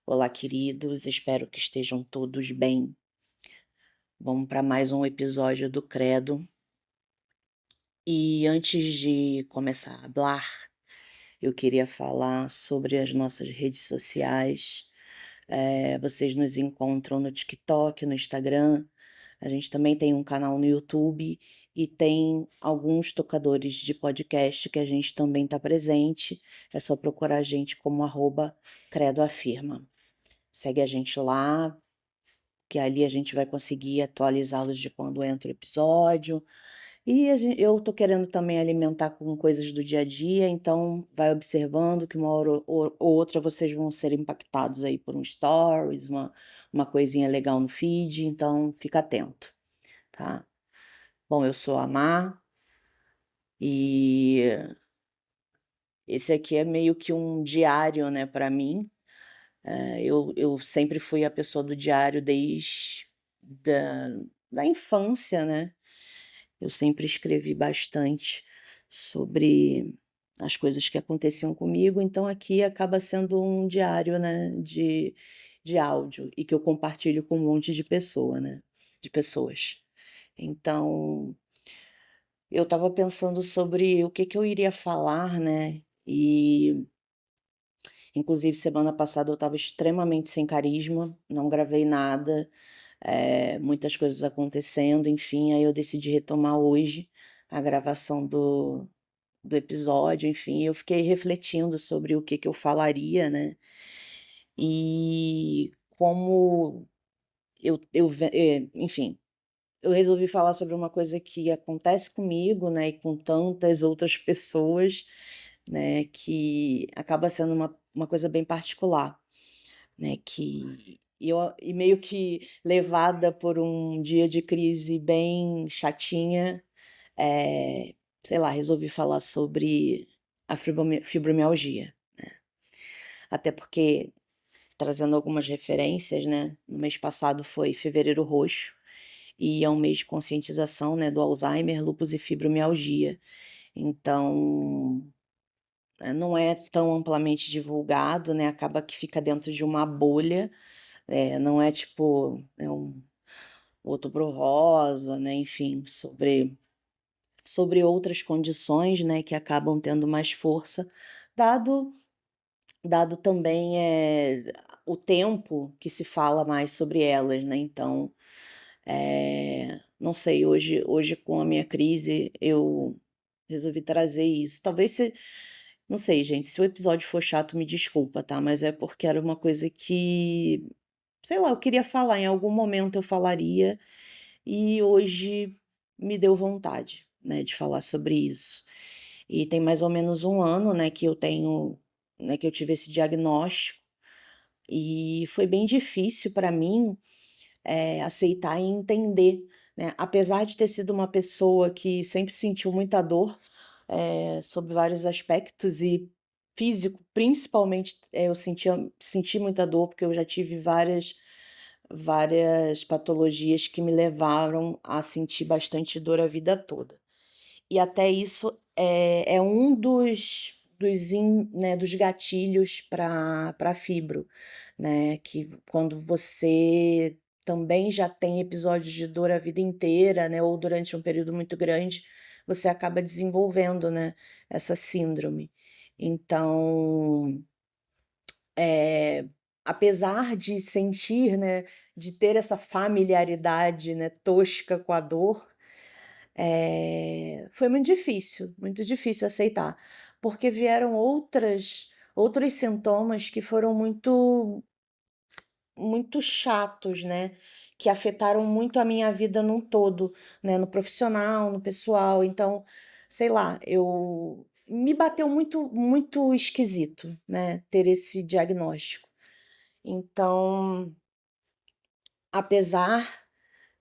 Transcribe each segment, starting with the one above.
Olá, queridos, espero que estejam todos bem. Vamos para mais um episódio do Credo. E antes de começar a falar, eu queria falar sobre as nossas redes sociais. Vocês nos encontram no TikTok, no Instagram. A gente também tem um canal no YouTube e tem alguns tocadores de podcast que a gente também está presente. É só procurar a gente como @credoafirma. Segue a gente lá, que ali a gente vai conseguir atualizá-los de quando entra o episódio. E eu tô querendo também alimentar com coisas do dia a dia, então vai observando que uma hora ou outra vocês vão ser impactados aí por um stories, uma coisinha legal no feed, então fica atento, tá? Bom, eu sou a Má e esse aqui é meio que um diário, né, para mim. Eu sempre fui a pessoa do diário desde da infância, né? Eu sempre escrevi bastante sobre as coisas que aconteciam comigo, então aqui acaba sendo um diário, né, de áudio e que eu compartilho com um monte de pessoa, né, de pessoas. Então, eu estava pensando sobre o que eu iria falar, né, e inclusive semana passada eu estava extremamente sem carisma, não gravei nada, muitas coisas acontecendo, enfim, aí eu decidi retomar hoje a gravação do episódio, enfim, eu fiquei refletindo sobre o que eu falaria, né? E como enfim, eu resolvi falar sobre uma coisa que acontece comigo, né, e com tantas outras pessoas, né, que acaba sendo uma coisa bem particular, né, que e meio que levada por um dia de crise bem chatinha, sei lá, resolvi falar sobre a fibromialgia. Até porque, trazendo algumas referências, né, no mês passado foi Fevereiro Roxo, e é um mês de conscientização, né, do Alzheimer, lúpus e fibromialgia. Então, não é tão amplamente divulgado, né, acaba que fica dentro de uma bolha, não é tipo, um Outubro Rosa, né, enfim, sobre outras condições, né, que acabam tendo mais força, dado dado também, o tempo que se fala mais sobre elas, né, então, não sei, hoje com a minha crise eu resolvi trazer isso. Talvez se não sei gente, se o episódio for chato me desculpa, tá, mas é porque era uma coisa que, sei lá, eu queria falar, em algum momento eu falaria, e hoje me deu vontade, né, de falar sobre isso. E tem mais ou menos um ano, né, que eu tenho, né, que eu tive esse diagnóstico, e foi bem difícil para mim, aceitar e entender, né. Apesar de ter sido uma pessoa que sempre sentiu muita dor, sob vários aspectos e físico, principalmente, eu senti muita dor, porque eu já tive várias patologias que me levaram a sentir bastante dor a vida toda. E até isso é um dos gatilhos para fibro, né, que quando você também já tem episódios de dor a vida inteira, né, ou durante um período muito grande, você acaba desenvolvendo, né, essa síndrome. Então, apesar de sentir, né, de ter essa familiaridade, né, tosca com a dor, foi muito difícil aceitar, porque vieram outros sintomas que foram muito chatos, né, que afetaram muito a minha vida num todo, né, no profissional, no pessoal, então, sei lá, eu me bateu muito esquisito, né, ter esse diagnóstico. Então, apesar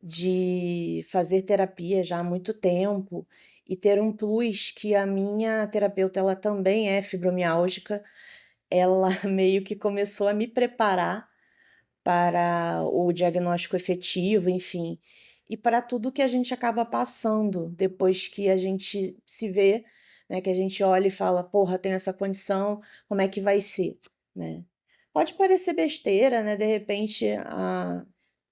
de fazer terapia já há muito tempo e ter um plus que a minha terapeuta, ela também é fibromiálgica, ela meio que começou a me preparar para o diagnóstico efetivo, enfim, e para tudo que a gente acaba passando depois que a gente se vê, né, que a gente olha e fala: "Porra, tenho essa condição, como é que vai ser?", né. Pode parecer besteira, né, de repente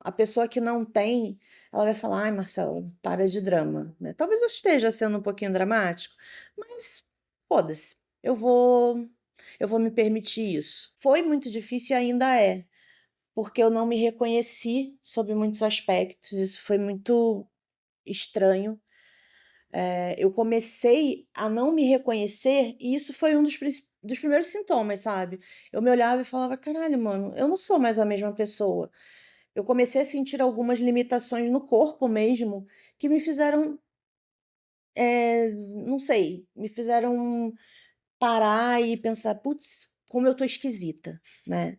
a pessoa que não tem, ela vai falar: "Ai, Marcela, para de drama", né. Talvez eu esteja sendo um pouquinho dramático, mas foda-se, eu vou me permitir isso. Foi muito difícil e ainda é, porque eu não me reconheci sob muitos aspectos, isso foi muito estranho. Eu comecei a não me reconhecer e isso foi um dos primeiros sintomas, sabe. Eu me olhava e falava: "Caralho, mano, eu não sou mais a mesma pessoa". Eu comecei a sentir algumas limitações no corpo mesmo, que me fizeram, não sei, me fizeram parar e pensar: "Putz, como eu tô esquisita", né.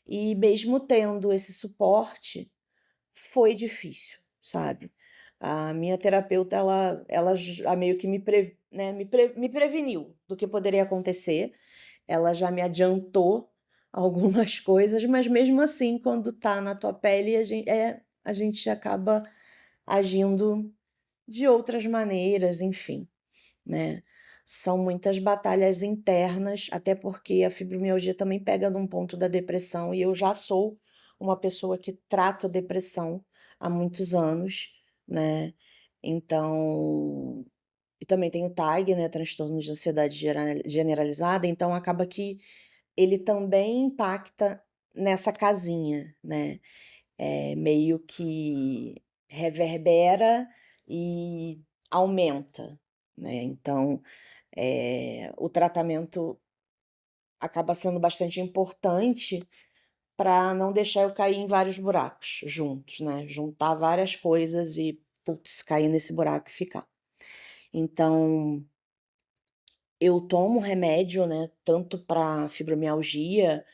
E mesmo tendo esse suporte, foi difícil, sabe. A minha terapeuta ela já meio que me preveniu do que poderia acontecer, ela já me adiantou algumas coisas, mas mesmo assim quando tá na tua pele a gente acaba agindo de outras maneiras, enfim, né. São muitas batalhas internas, até porque a fibromialgia também pega num ponto da depressão e eu já sou uma pessoa que trato a depressão há muitos anos, né. Então e também tenho TAG, né, transtorno de ansiedade generalizada, então acaba que ele também impacta nessa casinha, né. Meio que reverbera e aumenta, né. Então, o tratamento acaba sendo bastante importante para não deixar eu cair em vários buracos juntos, né, juntar várias coisas e, putz, cair nesse buraco e ficar. Então, eu tomo remédio, né, tanto para fibromialgia,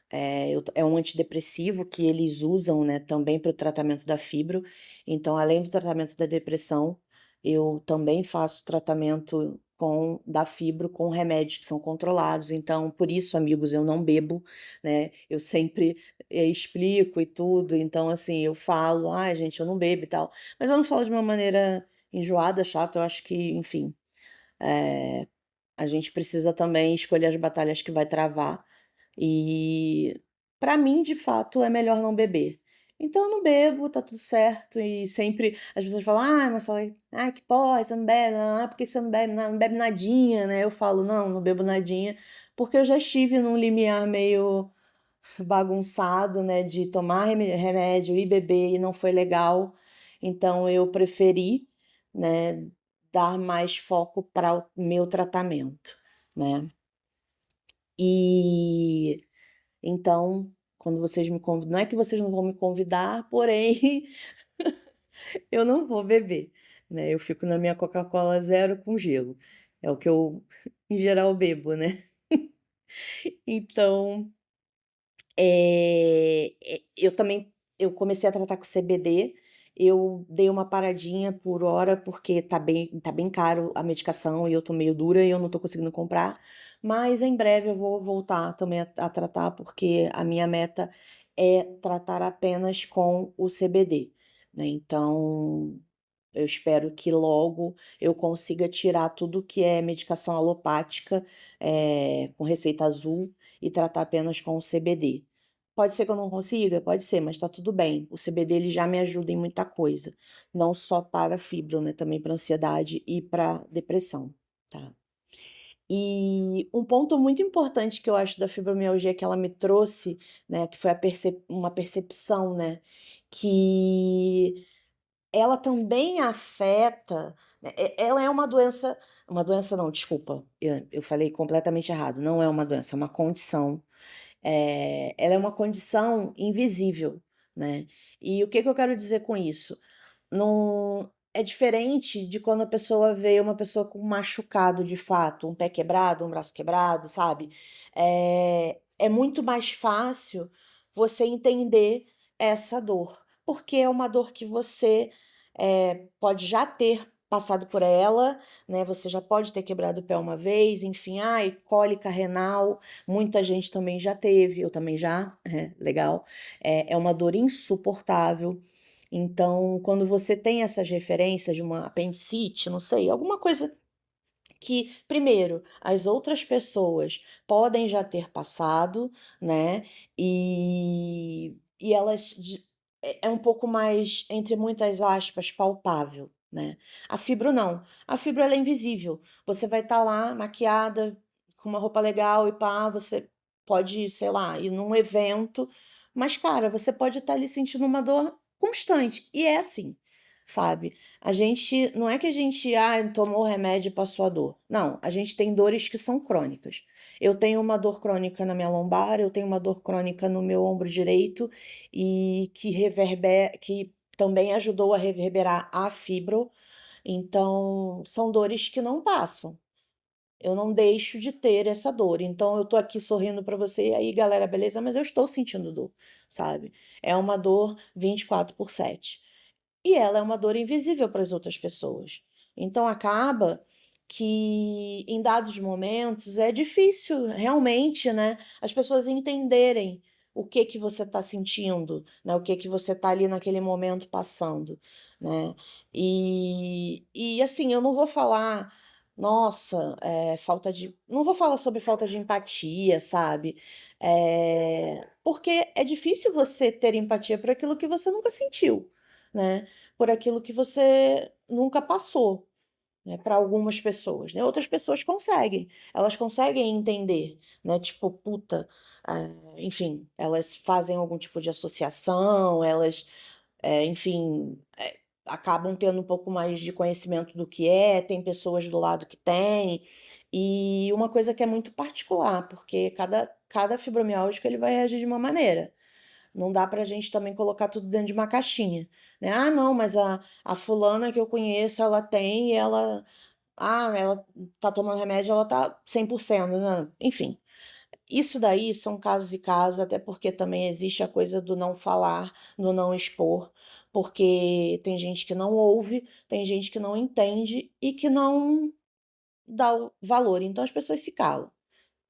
é um antidepressivo que eles usam, né, também para o tratamento da fibro. Então, além do tratamento da depressão, eu também faço tratamento da fibro com remédios que são controlados. Então, por isso, amigos, eu não bebo, né? Eu sempre explico e tudo. Então, assim, eu falo, ai, gente, eu não bebo e tal. Mas eu não falo de uma maneira enjoada, chata. Eu acho que, enfim, eh, a gente precisa também escolher as batalhas que vai travar. E para mim, de fato, é melhor não beber. Então eu não bebo, tá tudo certo. E sempre as pessoas falam: "Ai, Marcela, ai, que porra, você não bebe? Ah, por que você não bebe? Não bebe nadinha, né?" Eu falo: "Não, não bebo nadinha", porque eu já estive num limiar meio bagunçado, né, de tomar remédio e beber e não foi legal. Então eu preferi, né, dar mais foco para o meu tratamento, né. E então, quando vocês me convidam, não é que vocês não vão me convidar, porém eu não vou beber, né, eu fico na minha Coca-Cola zero com gelo, é o que eu em geral bebo, né. Então, eu comecei a tratar com CBD, eu dei uma paradinha por hora, porque tá bem caro a medicação e eu tô meio dura e eu não tô conseguindo comprar, mas em breve eu vou voltar também a tratar, porque a minha meta é tratar apenas com o CBD, né, então eu espero que logo eu consiga tirar tudo que é medicação alopática, com receita azul e tratar apenas com o CBD. Pode ser que eu não consiga? Pode ser, mas tá tudo bem. O CBD ele já me ajuda em muita coisa, não só para fibro, né, também para ansiedade e para depressão, tá. E um ponto muito importante que eu acho da fibromialgia que ela me trouxe, né, que foi uma percepção, né, que ela também afeta, né, ela é uma doença não, desculpa, eu falei completamente errado, não é uma doença, é uma condição, ela é uma condição invisível, né. E o que que eu quero dizer com isso? Não é diferente de quando a pessoa vê uma pessoa com um machucado de fato, um pé quebrado, um braço quebrado, sabe. É muito mais fácil você entender essa dor, porque é uma dor que você, pode já ter passado por ela, né, você já pode ter quebrado o pé uma vez, enfim, ai, cólica renal, muita gente também já teve, eu também já, legal. É uma dor insuportável, então, quando você tem essas referências de uma apendicite, não sei, alguma coisa que, primeiro, as outras pessoas podem já ter passado, né? E elas é um pouco mais, entre muitas aspas, palpável, né? A fibro não. A fibro ela é invisível. Você vai estar lá maquiada, com uma roupa legal e pá, você pode, sei lá, ir num evento, mas, cara, você pode estar ali sentindo uma dor constante. E é assim, sabe? A gente, não é que a gente, tomou remédio e passou a dor. Não, a gente tem dores que são crônicas. Eu tenho uma dor crônica na minha lombar, eu tenho uma dor crônica no meu ombro direito e que também ajudou a reverberar a fibro. Então, são dores que não passam. Eu não deixo de ter essa dor. Então, eu tô aqui sorrindo pra você, e aí, galera, beleza? Mas eu estou sentindo dor, sabe? É uma dor 24/7. E ela é uma dor invisível para as outras pessoas. Então acaba que em dados momentos é difícil realmente, né, as pessoas entenderem o que você está sentindo, né, o que você está ali naquele momento passando, né? E assim, eu não vou falar, nossa, não vou falar sobre falta de empatia, sabe? Porque é difícil você ter empatia por aquilo que você nunca sentiu, né? Por aquilo que você nunca passou, né, para algumas pessoas, né? Outras pessoas conseguem, elas conseguem entender, né? Tipo, puta, enfim, elas fazem algum tipo de associação, elas, enfim, acabam tendo um pouco mais de conhecimento do que é, tem pessoas do lado que tem, e uma coisa que é muito particular, porque cada fibromialgico ele vai reagir de uma maneira. Não dá pra gente também colocar tudo dentro de uma caixinha, né? Ah, não, mas a fulana que eu conheço, ela tem e ela tá tomando remédio, ela tá 100%, né? Enfim, isso daí são casos e casos, até porque também existe a coisa do não falar, do não expor, porque tem gente que não ouve, tem gente que não entende e que não dá o valor. Então as pessoas se calam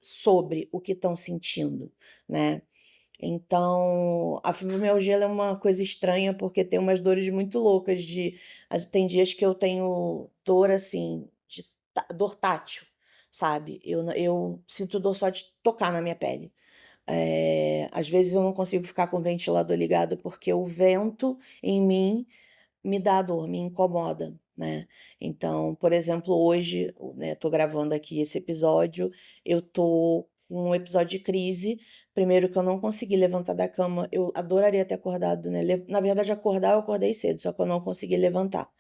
sobre o que estão sentindo, né? Então, a fibromialgia ela é uma coisa estranha porque tem umas dores muito loucas tem dias que eu tenho dor assim, dor tátil, sabe? Eu sinto dor só de tocar na minha pele. Às vezes eu não consigo ficar com o ventilador ligado porque o vento em mim me dá dor, me incomoda, né? Então, por exemplo, hoje, né, tô gravando aqui esse episódio, eu tô com um episódio de crise. Primeiro que eu não consegui levantar da cama, eu adoraria ter acordado, né? Na verdade, acordar eu acordei cedo, só que eu não consegui levantar.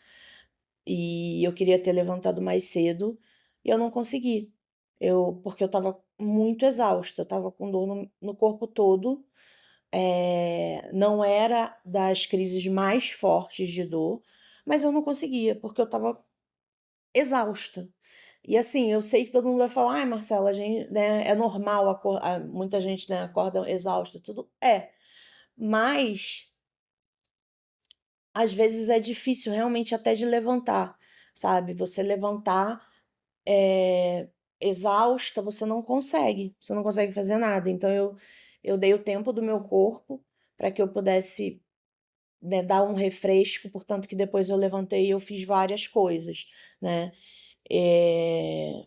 E eu queria ter levantado mais cedo e eu não consegui. Porque eu tava muito exausta, eu tava com dor no corpo todo. Não era das crises mais fortes de dor, mas eu não conseguia, porque eu estava exausta. E assim, eu sei que todo mundo vai falar, ai, Marcela, a gente, né, é normal, muita gente, né, acorda exausta, tudo. Mas às vezes é difícil realmente até de levantar, sabe? Você levantar é, exausta, você não consegue fazer nada. Então eu dei o tempo do meu corpo para que eu pudesse, né, dar um refresco, portanto que depois eu levantei e eu fiz várias coisas, né?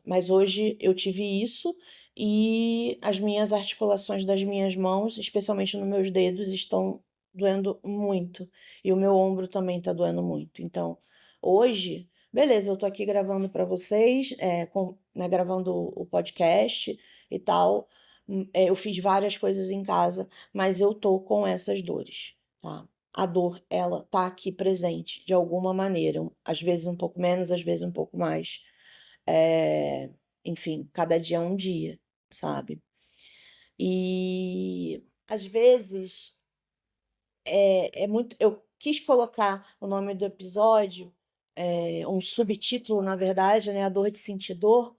Mas hoje eu tive isso e as minhas articulações das minhas mãos, especialmente nos meus dedos, estão doendo muito. E o meu ombro também está doendo muito. Então, hoje, beleza, eu tô aqui gravando para vocês, né, gravando o podcast e tal. Eu fiz várias coisas em casa, mas eu tô com essas dores, tá? A dor, ela tá aqui presente de alguma maneira, às vezes um pouco menos, às vezes um pouco mais. É, enfim, cada dia é um dia, sabe? E às vezes é muito. Eu quis colocar o nome do episódio, um subtítulo, na verdade, né? A dor de sentir dor,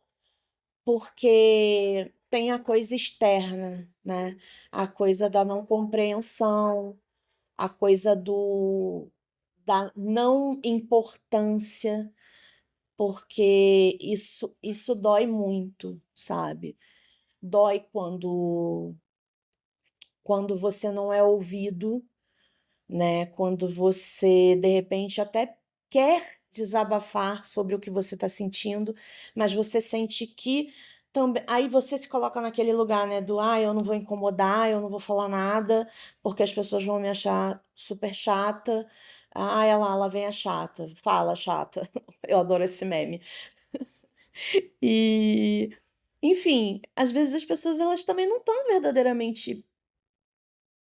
porque tem a coisa externa, né? A coisa da não compreensão, a coisa da não importância, porque isso dói muito, sabe? Dói quando você não é ouvido, né? Quando você, de repente, até quer desabafar sobre o que você está sentindo, mas você sente que também. Aí você se coloca naquele lugar, né? Do eu não vou incomodar, eu não vou falar nada, porque as pessoas vão me achar super chata. Ela vem a chata, fala chata. Eu adoro esse meme. E, enfim, às vezes as pessoas elas também não estão verdadeiramente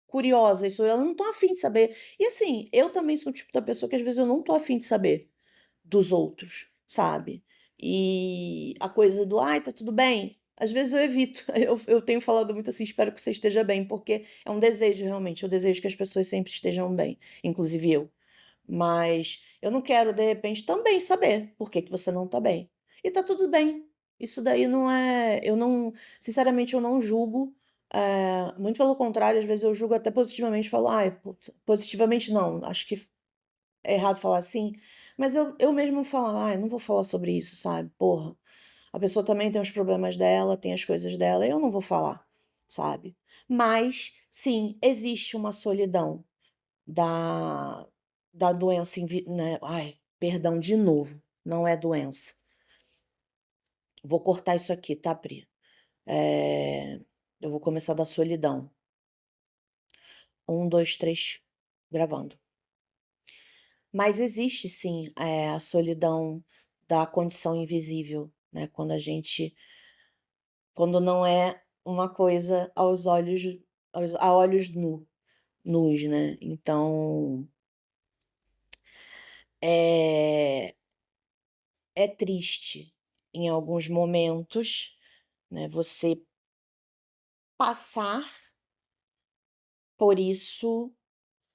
curiosas, elas não estão afim de saber. E assim, eu também sou o tipo da pessoa que às vezes eu não tô afim de saber dos outros, sabe? E a coisa do ai, tá tudo bem? Às vezes eu evito. Eu tenho falado muito assim, espero que você esteja bem, porque é um desejo realmente. Eu desejo que as pessoas sempre estejam bem, inclusive eu. Mas eu não quero, de repente, também saber por que que você não tá bem. E tá tudo bem. Isso daí não é. Eu não. Sinceramente, eu não julgo. Muito pelo contrário, às vezes eu julgo até positivamente, falo, ai, puta, positivamente não, acho que é errado falar assim, mas eu mesmo falo, ai, não vou falar sobre isso, sabe? Porra, a pessoa também tem os problemas dela, tem as coisas dela, eu não vou falar, sabe? Mas, sim, existe uma solidão da, da doença, né? Ai, perdão de novo, não é doença. Vou cortar isso aqui, tá, Pri? É, eu vou começar da solidão. Um, dois, três, gravando. Mas existe sim, a solidão da condição invisível, né? Quando não é uma coisa aos olhos, a olhos nus, né? Então, é, é triste em alguns momentos, né? Você passar por isso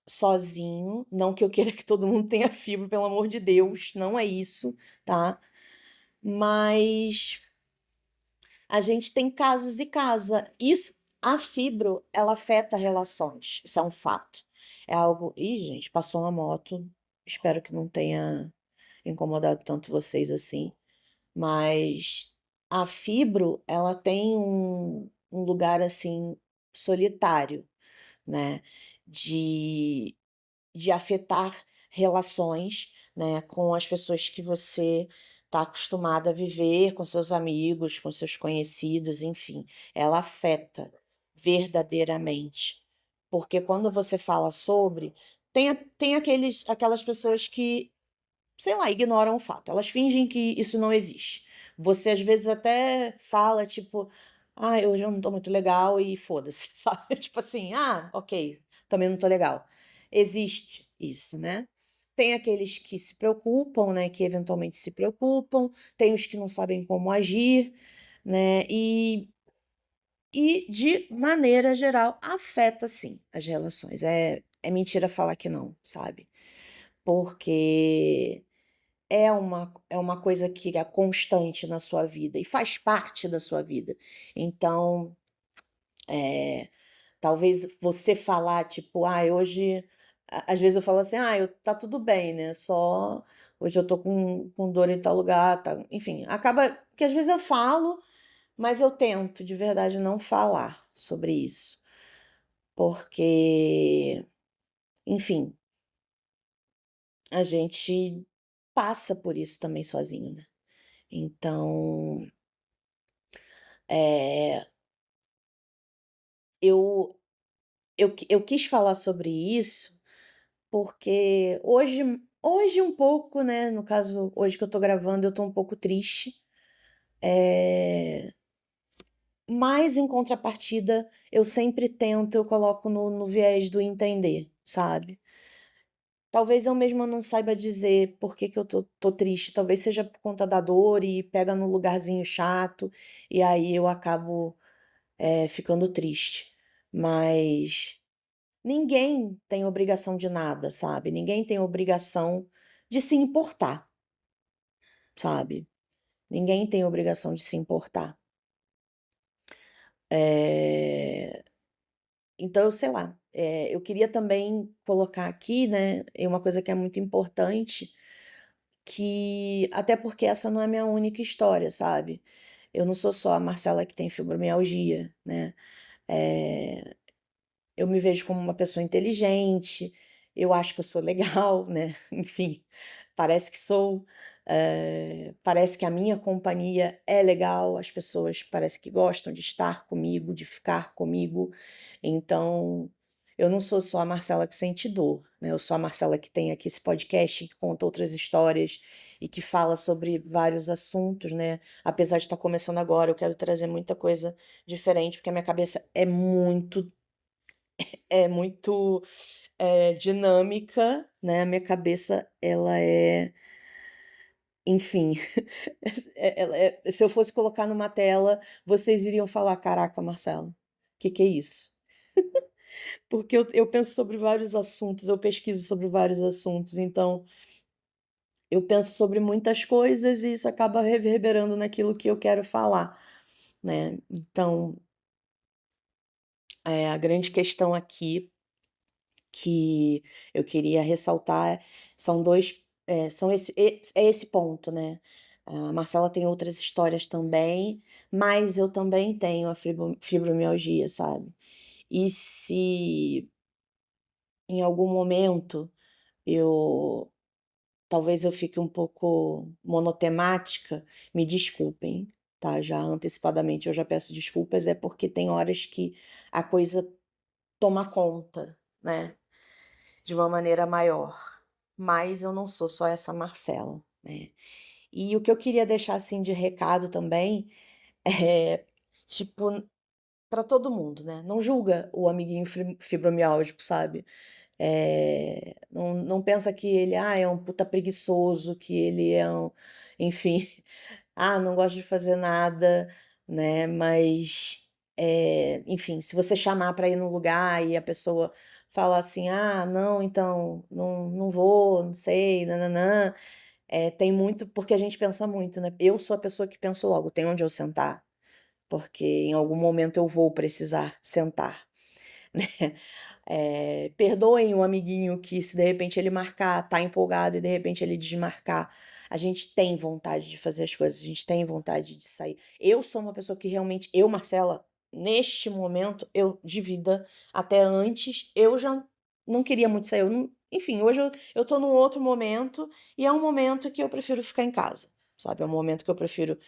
sozinho. Não que eu queira que todo mundo tenha fibra, pelo amor de Deus, não é isso, tá? Mas a gente tem casos e casos. Isso, a fibro, ela afeta relações. Isso é um fato. É algo. Ih, gente, passou uma moto. Espero que não tenha incomodado tanto vocês assim. Mas a fibro, ela tem um lugar assim solitário, né? De de afetar relações, né, com as pessoas que você está acostumado a viver, com seus amigos, com seus conhecidos, enfim, ela afeta verdadeiramente. Porque quando você fala sobre, tem aquelas pessoas que, sei lá, ignoram o fato, elas fingem que isso não existe. Você às vezes até fala, tipo, hoje eu não tô muito legal e foda-se, sabe? Tipo assim, ok, também não tô legal. Existe isso, né? Tem aqueles que se preocupam, né? Que eventualmente se preocupam, tem os que não sabem como agir, né? E de maneira geral, afeta sim as relações. É mentira falar que não, sabe? Porque é uma coisa que é constante na sua vida e faz parte da sua vida. Então, eh, talvez você falar, tipo, hoje. Às vezes eu falo assim, tá tudo bem, né? Só hoje eu tô com dor em tal lugar, tá? Enfim, acaba que às vezes eu falo, mas eu tento de verdade não falar sobre isso, porque, enfim, a gente passa por isso também sozinho, né? Então, é, eu, eu quis falar sobre isso porque hoje um pouco, né? No caso, hoje que eu tô gravando, eu tô um pouco triste. É, mas em contrapartida, eu sempre tento, eu coloco no viés do entender, sabe? Talvez eu mesma não saiba dizer por que que eu tô triste. Talvez seja por conta da dor e pega num lugarzinho chato, e aí eu acabo ficando triste. Mas ninguém tem obrigação de nada, sabe? Ninguém tem obrigação de se importar, sabe? Ninguém tem obrigação de se importar. É, então, sei lá, eu queria também colocar aqui, né, uma coisa que é muito importante, que até porque essa não é a minha única história, sabe? Eu não sou só a Marcela que tem fibromialgia, né? É, eu me vejo como uma pessoa inteligente, eu acho que eu sou legal, né? Enfim, Parece que sou, parece que a minha companhia é legal, as pessoas parece que gostam de estar comigo, de ficar comigo. Então, eu não sou só a Marcela que sente dor, né? Eu sou a Marcela que tem aqui esse podcast, que conta outras histórias e que fala sobre vários assuntos, né? Apesar de estar começando agora, eu quero trazer muita coisa diferente, porque a minha cabeça é muito dinâmica, né? A minha cabeça, ela é, enfim, se eu fosse colocar numa tela, vocês iriam falar: Caraca, Marcelo, o que é isso? Porque eu penso sobre vários assuntos, eu pesquiso sobre vários assuntos, então eu penso sobre muitas coisas e isso acaba reverberando naquilo que eu quero falar, né? Então, a grande questão aqui que eu queria ressaltar são dois, é esse ponto, né? A Marcela tem outras histórias também, mas eu também tenho a fibromialgia, sabe? E se em algum momento eu talvez eu fique um pouco monotemática, me desculpem, tá? Já antecipadamente eu já peço desculpas, é porque tem horas que a coisa toma conta, né? De uma maneira maior. Mas eu não sou só essa Marcela, né? E o que eu queria deixar assim de recado também é, tipo, para todo mundo, né? Não julga o amiguinho fibromialgico, sabe? Não pensa que ele é um puta preguiçoso, que ele é um, enfim, não gosta de fazer nada, né? Mas, enfim, se você chamar para ir num lugar e a pessoa falar assim, não, então, não vou, não sei, nananã, tem muito, porque a gente pensa muito, né? Eu sou a pessoa que penso logo, tem onde eu sentar, porque em algum momento eu vou precisar sentar, né? Perdoem o amiguinho que, se de repente ele marcar, tá empolgado e de repente ele desmarcar. A gente tem vontade de fazer as coisas, a gente tem vontade de sair. Eu sou uma pessoa que realmente, Marcela, neste momento, eu de vida, até antes, eu já não queria muito sair. Enfim, hoje eu tô num outro momento e é um momento que eu prefiro ficar em casa, sabe? É um momento que eu prefiro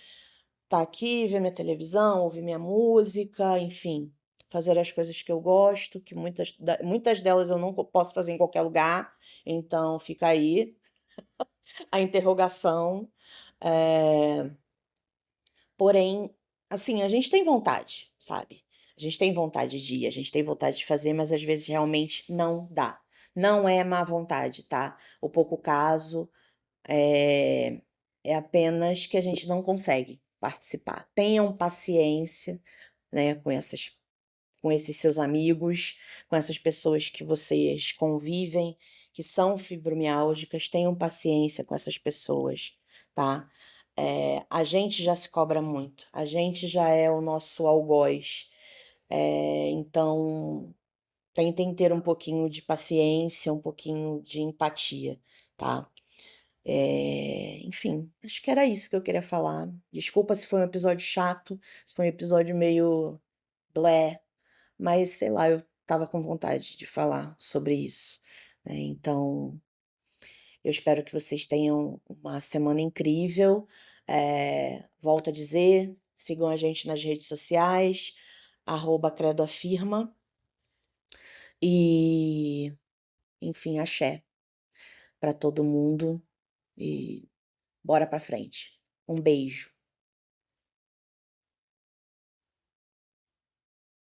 estar aqui, ver minha televisão, ouvir minha música, enfim, fazer as coisas que eu gosto, que muitas delas eu não posso fazer em qualquer lugar, então fica aí a interrogação. É, Porém, assim, a gente tem vontade, sabe? A gente tem vontade de ir, a gente tem vontade de fazer, mas às vezes realmente não dá. Não é má vontade, tá? O pouco caso é, é apenas que a gente não consegue participar. Tenham paciência, né, com esses seus amigos, com essas pessoas que vocês convivem, que são fibromialgicas, tenham paciência com essas pessoas, tá? A gente já se cobra muito, a gente já é o nosso algoz, então tentem ter um pouquinho de paciência, um pouquinho de empatia, tá? Enfim, acho que era isso que eu queria falar. Desculpa se foi um episódio chato, se foi um episódio meio blé, mas sei lá, eu tava com vontade de falar sobre isso, né? Então, eu espero que vocês tenham uma semana incrível. Volto a dizer, sigam a gente nas redes sociais, @credoafirma e, enfim, axé para todo mundo e bora pra frente. Um beijo.